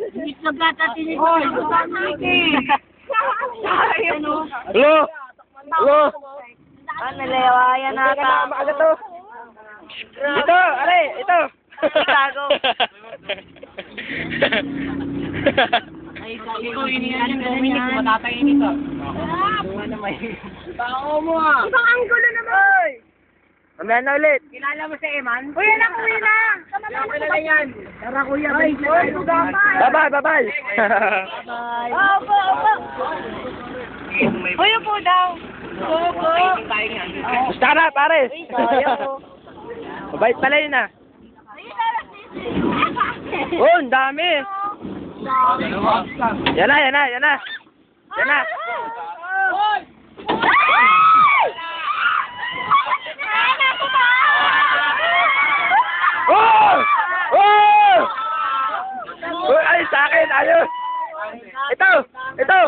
Hindi nagtatatinid ko sa Hello? Hello? nalayawayan na ata. Maaga to. Ito, are, ito. Tago. Ikaw iniyan yung Dominic, matatayin ito. Tao mo ah. Ibang anggulo naman. Mamaya na ulit. Kilala mo si Eman? Uy, anak, uwi na. Kilala yan. Tara, kuya. Bye. Bye-bye, bye-bye. Opo, opo. Uy, upo daw. Opo. Gusto ka na, pare. Sayang. Mabait pala yun ah. Oh, ang dami. Yan na, yan na, yan na. Yan na. Oh! Oh! Oh, ay, sa akin, ayos. Ito, ito.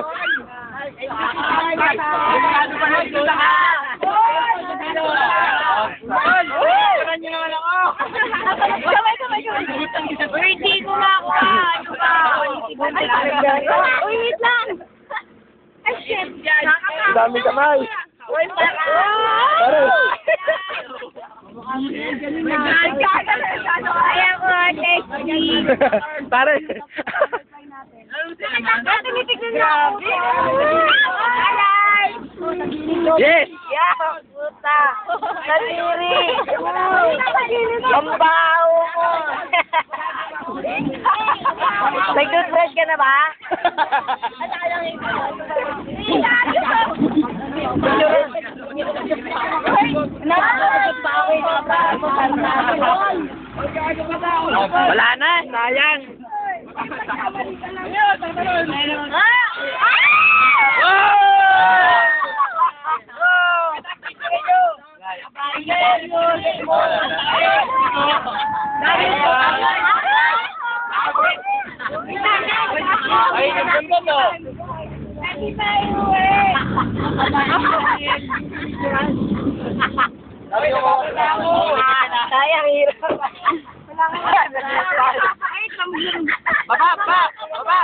Uy, di ko nga ako. Ano ba? Uy, wait lang. Ay, shit. Ang dami kamay. Uy, para. Pare. Kaya ko, tasty. Pare. Tinitignan niyo ako. Alay! Yes. Yeah, puta. Nadiri. Ang baho mo. Nag-toothbrush ka na ba? Wala na, sayang. Ay, nagpunta to. Sayang, hirap. Baba, baba, baba.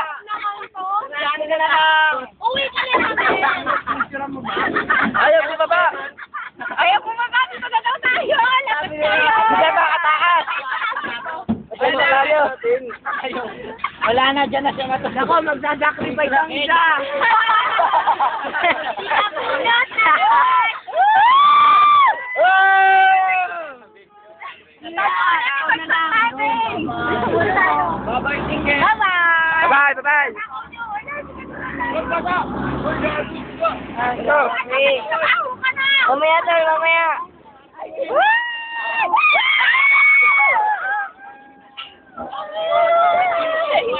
Ano na lang? Uwi ka na namin. Ayaw, bumaba. Ayaw bumaba. Dito na daw tayo. Lapit tayo. Hindi ba kataas? Ay, tayo. Wala na, dyan na siya matulog. Ako, magsasacrifice ang isa. Pinapulot na. Bye-bye, Tingke. Bye-bye. Bye-bye, bye-bye. Ito. Mamaya, sir, mamaya.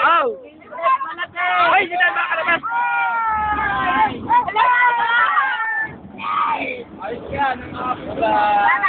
Oh! Ay, hindi tayo makalabas. Ayos yan, ang mga pula.